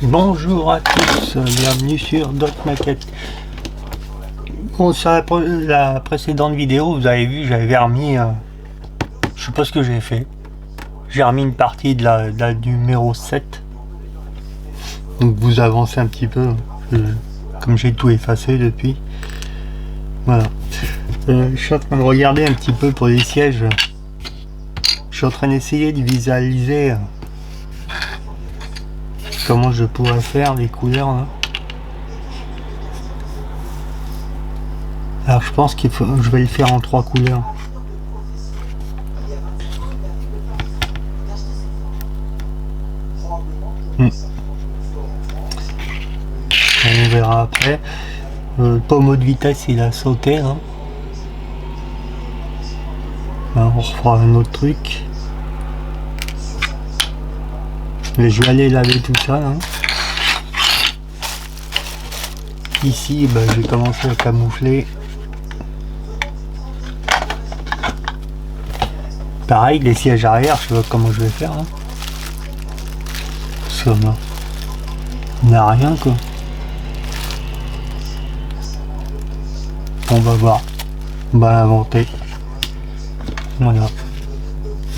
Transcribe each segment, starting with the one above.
Bonjour à tous, bienvenue sur Dot Maquette. Bon, sur la précédente vidéo, vous avez vu, j'avais remis, je sais pas ce que j'ai fait. J'ai remis une partie de la numéro 7. Donc vous avancez un petit peu, comme j'ai tout effacé depuis. Voilà. Je suis en train de regarder un petit peu pour les sièges. Je suis en train d'essayer de visualiser comment je pourrais faire les couleurs là. Alors je pense qu'il faut, je vais le faire en 3 couleurs. On verra après. Le pommeau de vitesse il a sauté hein. Alors, on refera un autre truc. Mais je vais aller laver tout ça hein. Ici j'ai commencé à camoufler. Pareil, les sièges arrière, je sais pas comment je vais faire. Hein. Ça, on n'a rien quoi. On va voir. On va inventer. Voilà.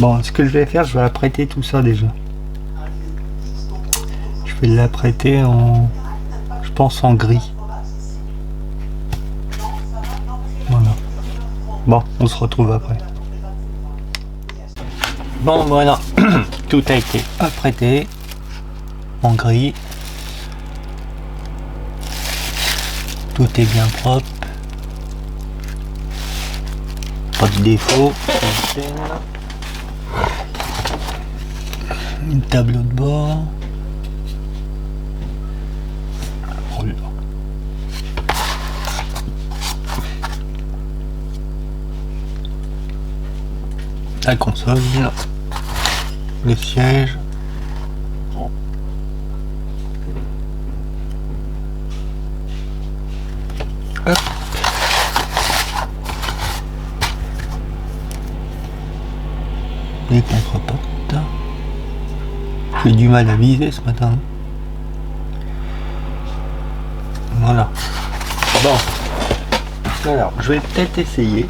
Bon, ce que je vais faire, je vais apprêter tout ça déjà. Je vais l'apprêter en, je pense en gris. Voilà. Bon, on se retrouve après. Bon, voilà. Tout a été apprêté en gris. Tout est bien propre. Pas de défaut. Un tableau de bord. Oh là. La console, le siège. Hop. Les contreportes. J'ai du mal à viser ce matin. Voilà. Bon. Alors, je vais peut-être essayer.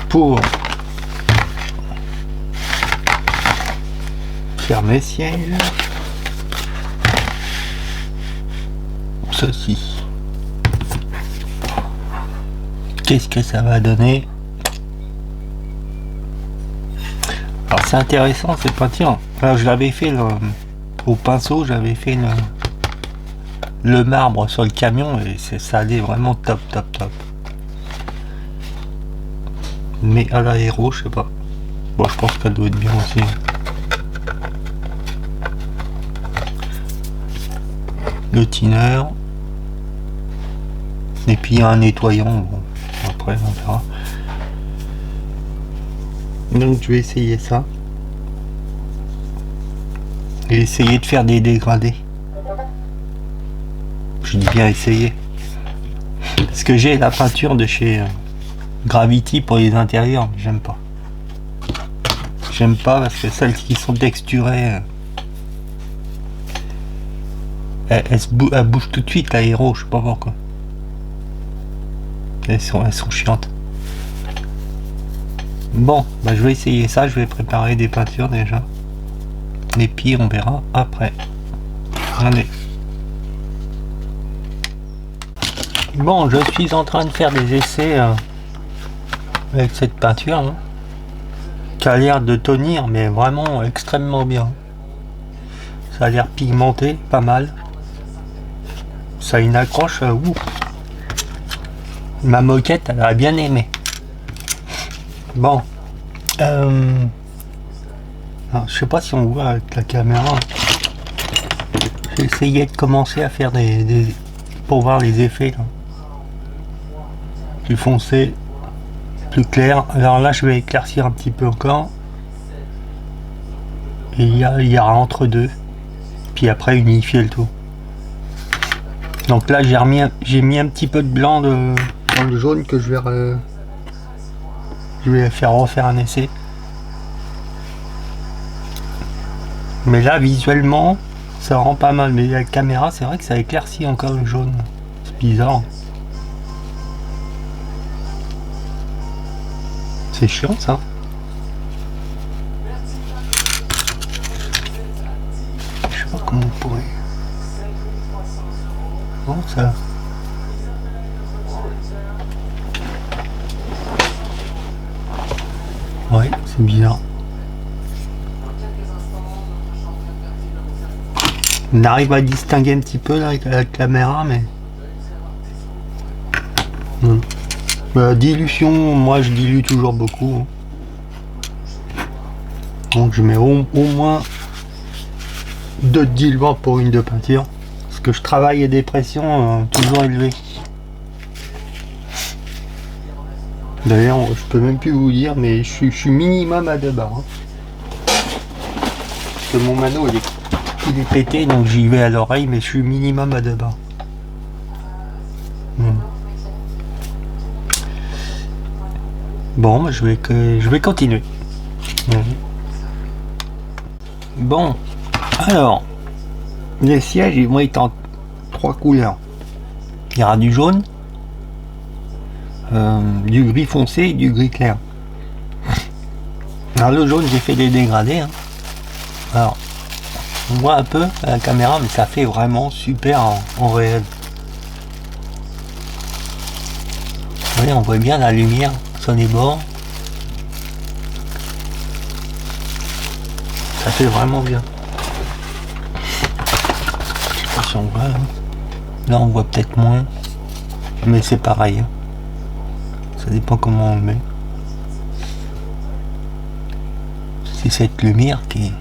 Pour faire mes sièges. Ceci. Qu'est-ce que ça va donner? Alors c'est intéressant cette peinture. Alors je l'avais fait au pinceau, j'avais fait le marbre sur le camion et ça allait vraiment top. Mais à l'aéro, je sais pas. Bon, je pense qu'elle doit être bien aussi. Le thinner. Et puis un nettoyant. Bon, après, on verra. Donc, je vais essayer ça. Et essayer de faire des dégradés. Je dis bien essayer. Parce que j'ai la peinture de chez Gravity pour les intérieurs, mais j'aime pas. J'aime pas parce que celles qui sont texturées, elles bougent tout de suite, l'aéro, je sais pas pourquoi. Elles sont chiantes. Bon, je vais essayer ça, je vais préparer des peintures déjà. Et puis on verra après. Allez. Bon, je suis en train de faire des essais avec cette peinture hein, qui a l'air de tenir mais vraiment extrêmement bien. Ça a l'air pigmenté, pas mal. Ça a une accroche, ma moquette elle a bien aimé. Bon, alors, je sais pas si on voit avec la caméra. J'ai essayé de commencer à faire pour voir les effets là. Plus foncé, plus clair. Alors là je vais éclaircir un petit peu encore. Et il y aura entre deux. Puis après unifier le tout. Donc là j'ai mis un petit peu de blanc dans le jaune que je vais faire refaire un essai. Mais là, visuellement, ça rend pas mal. Mais la caméra, c'est vrai que ça éclaircit encore le jaune. C'est bizarre. C'est chiant, ça. Je sais pas comment on pourrait... Bon, ça... Ouais, c'est bizarre. On arrive à distinguer un petit peu là avec la caméra, mais... Dilution, moi je dilue toujours beaucoup. Donc je mets au moins 2 diluants pour une de peinture. Parce que je travaille à des pressions toujours élevées. D'ailleurs, je peux même plus vous dire, mais je suis minimum à 2 bars. Parce que mon mano il est pété, donc j'y vais à l'oreille, mais je suis minimum à 2 bars. Bon, je vais continuer. Bon, alors, les sièges, ils vont être en 3 couleurs. Il y aura du jaune, du gris foncé et du gris clair. Alors le jaune, j'ai fait des dégradés. Alors, on voit un peu à la caméra, mais ça fait vraiment super en réel. Vous voyez, on voit bien la lumière sur les bords. Ça fait vraiment bien. Je sais pas si on voit. Là, on voit peut-être moins. Mais c'est pareil. Ça dépend comment on le met. C'est cette lumière qui est...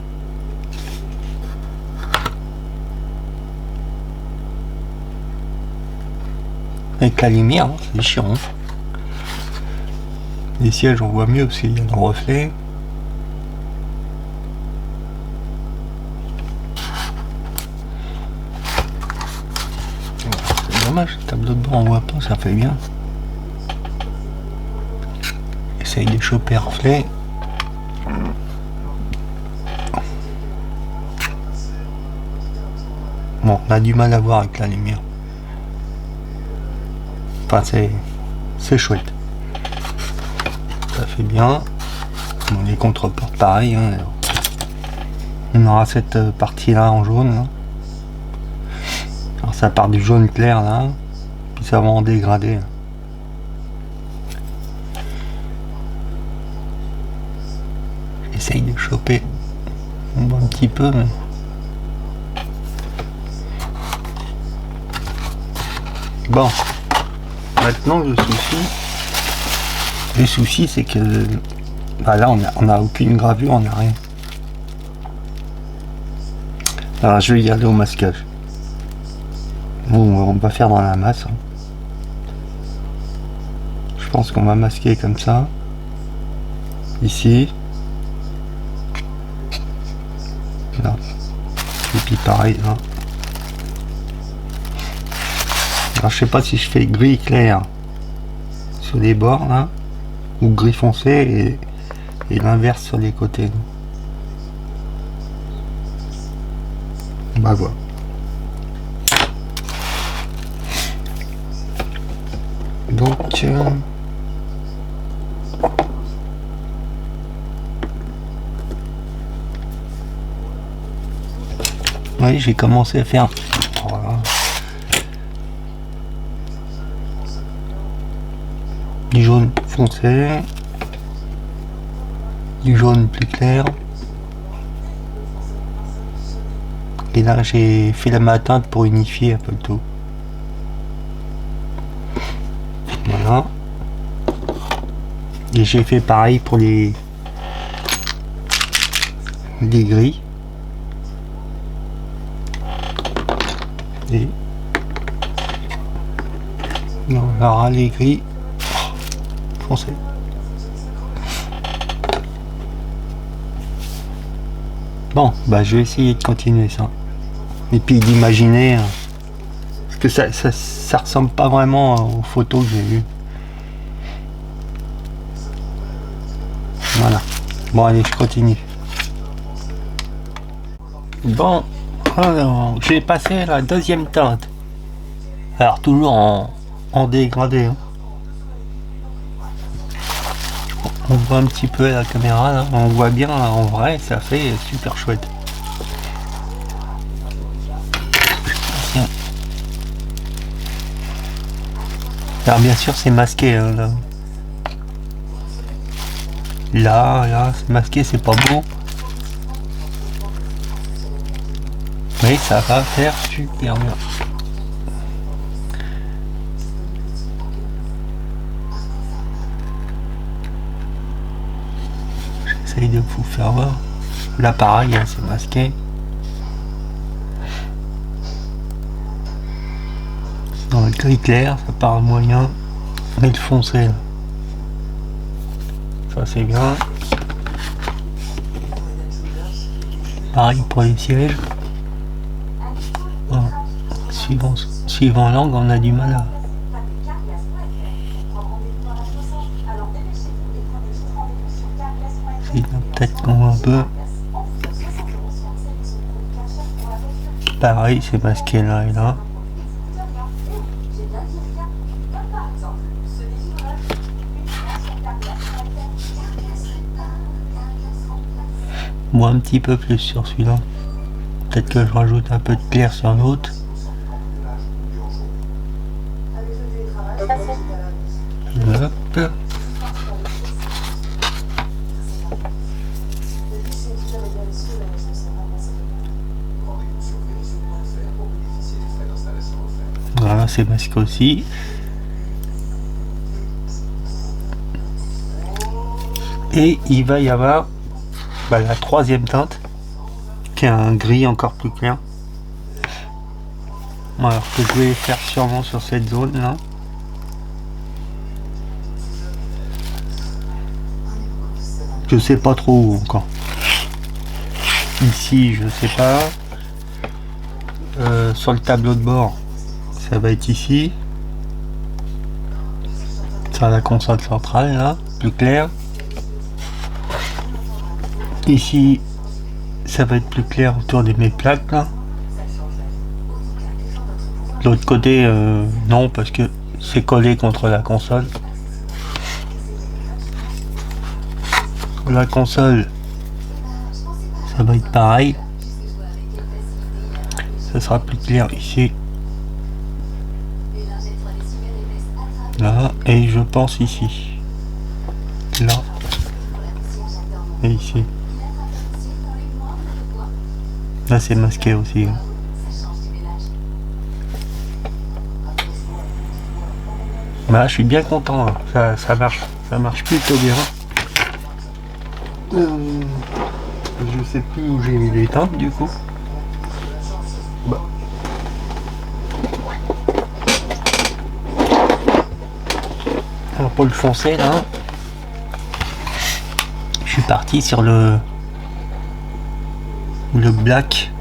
Avec la lumière, c'est chiant. Les sièges, on voit mieux parce qu'il y a le reflet. C'est dommage, le tableau de bord on voit pas, ça fait bien. Essaye de choper reflet. Bon, on a du mal à voir avec la lumière. Enfin, c'est chouette. Ça fait bien. Bon, les contreportes pareil. On aura cette partie là en jaune. Là. Alors ça part du jaune clair là. Puis ça va en dégrader. J'essaye de choper. On voit un petit peu. Mais... Bon. Maintenant le souci c'est que bah là on a aucune gravure, on n'a rien. Alors je vais y aller au masquage. Bon, on va faire dans la masse. Je pense qu'on va masquer comme ça. Ici. Là. Et puis pareil là. Alors je sais pas si je fais gris clair sur les bords là ou gris foncé et l'inverse sur les côtés. Bah voilà. Donc oui, j'ai commencé à faire voilà. Du jaune foncé, du jaune plus clair, et là j'ai fait la teinte pour unifier un peu le tout. Voilà, et j'ai fait pareil pour les gris et on aura les gris foncé. Bon, bah je vais essayer de continuer ça. Et puis d'imaginer, parce que ça ressemble pas vraiment aux photos que j'ai vues. Voilà. Bon allez, je continue. Bon, alors, j'ai passé la deuxième teinte. Alors toujours en dégradé. Hein. On voit un petit peu la caméra là, on voit bien là, en vrai, ça fait super chouette. Tiens. Alors bien sûr c'est masqué hein, là. Là, c'est masqué, c'est pas beau. Mais ça va faire super bien. J'essaye de vous faire voir. Là pareil, hein, c'est masqué. Dans le gris clair, ça part moyen. Et le foncé là. Ça c'est bien. Pareil pour les sièges. Bon. Suivant l'angle, on a du mal à. Peut-être qu'on voit un peu. Pareil, c'est masqué là et là. Moi un petit peu plus sur celui-là. Peut-être que je rajoute un peu de clair sur l'autre. Hop. Voilà, c'est masqué aussi. Et il va y avoir la troisième teinte, qui est un gris encore plus clair. Alors que je vais faire sûrement sur cette zone là. Je sais pas trop où encore. Ici, je sais pas. Sur le tableau de bord, ça va être ici. Sur la console centrale là, plus clair. Ici, ça va être plus clair autour de mes plaques là. De l'autre côté, non, parce que c'est collé contre la console. La console, ça va être pareil. Ça sera plus clair ici. Là, et je pense ici. Là. Et ici. Là, c'est masqué aussi. Hein. Bah, je suis bien content. Hein. Ça marche plutôt bien. Je sais plus où j'ai mis les teintes du coup. Bah. Alors pour le foncé là, je suis parti sur le black.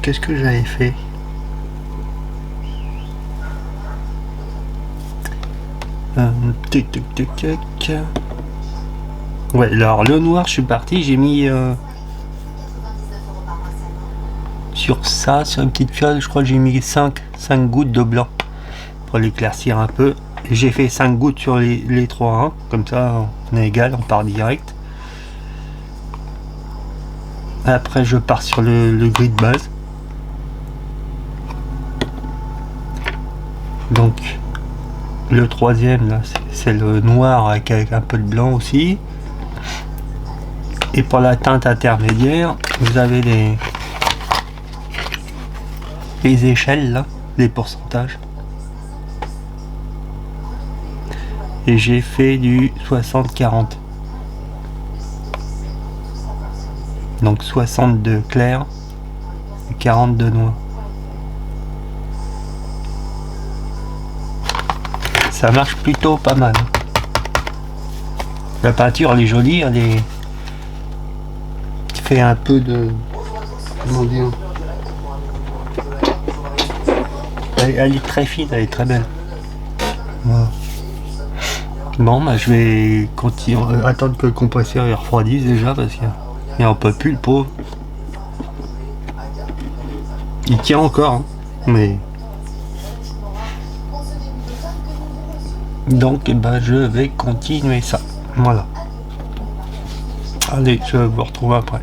Qu'est-ce que j'avais fait? Ouais, alors le noir, je suis parti, j'ai mis sur ça, sur une petite fiole, je crois que j'ai mis 5 gouttes de blanc pour l'éclaircir un peu. J'ai fait 5 gouttes sur les 3, hein. Comme ça on est égal, on part direct. Après je pars sur le gris de base. Donc le troisième là, c'est le noir avec un peu de blanc aussi. Et pour la teinte intermédiaire, vous avez les échelles là, les pourcentages. Et j'ai fait du 60-40. Donc 60 de clair et 40 de noir. Ça marche plutôt pas mal. La peinture elle est jolie, elle est fait un peu de, comment dire, elle est très fine, elle est très belle. Voilà. Bon, bah, je vais continuer, attendre que le compresseur il refroidisse déjà parce qu'il en peut plus le pauvre. Il tient encore, hein, mais donc bah, je vais continuer ça. Voilà. Allez, je vous retrouve après.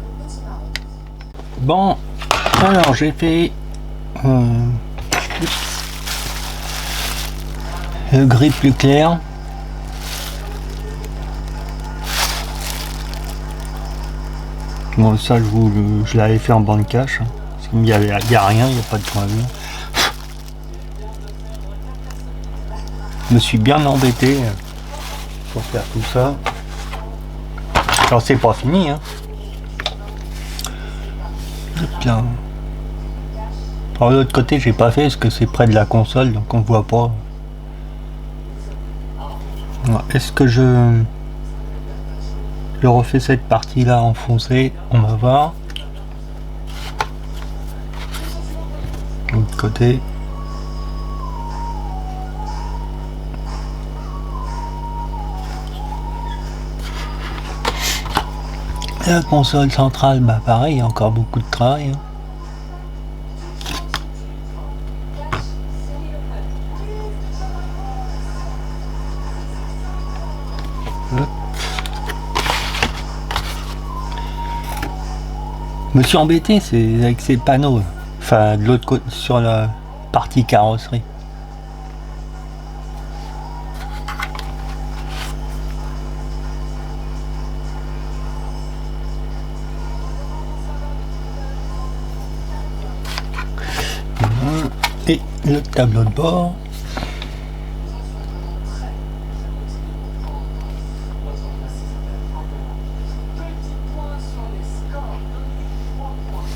Bon, alors j'ai fait le gris plus clair. Bon, ça je l'avais fait en bande cache, hein, parce qu'il n'y a rien, il n'y a pas de gravure. Je me suis bien embêté pour faire tout ça. Alors c'est pas fini, hein. Bien. Alors de l'autre côté j'ai pas fait parce que c'est près de la console donc on voit pas. Est-ce que je refais cette partie là enfoncée? On va voir. De l'autre côté. La console centrale, bah pareil, il y a encore beaucoup de travail, hein. Je me suis embêté, c'est avec ces panneaux, enfin de l'autre côté sur la partie carrosserie. Et le tableau de bord.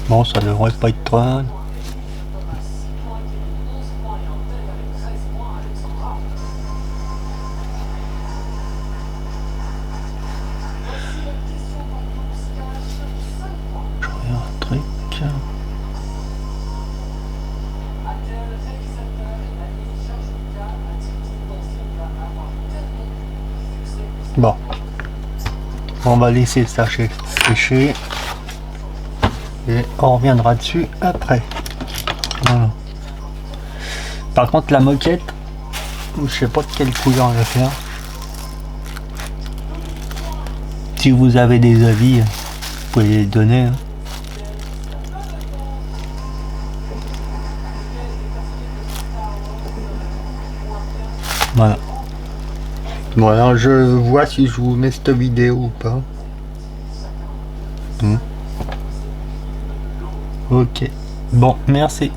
Bon, ça devrait pas être trop mal. Je regarde un truc. Bon, on va laisser ça sécher et on reviendra dessus après. Voilà. Par contre la moquette, je sais pas de quelle couleur on va faire. Si vous avez des avis, vous pouvez les donner, hein. Voilà. Bon alors je vois si je vous mets cette vidéo ou pas. Ok. Bon, merci.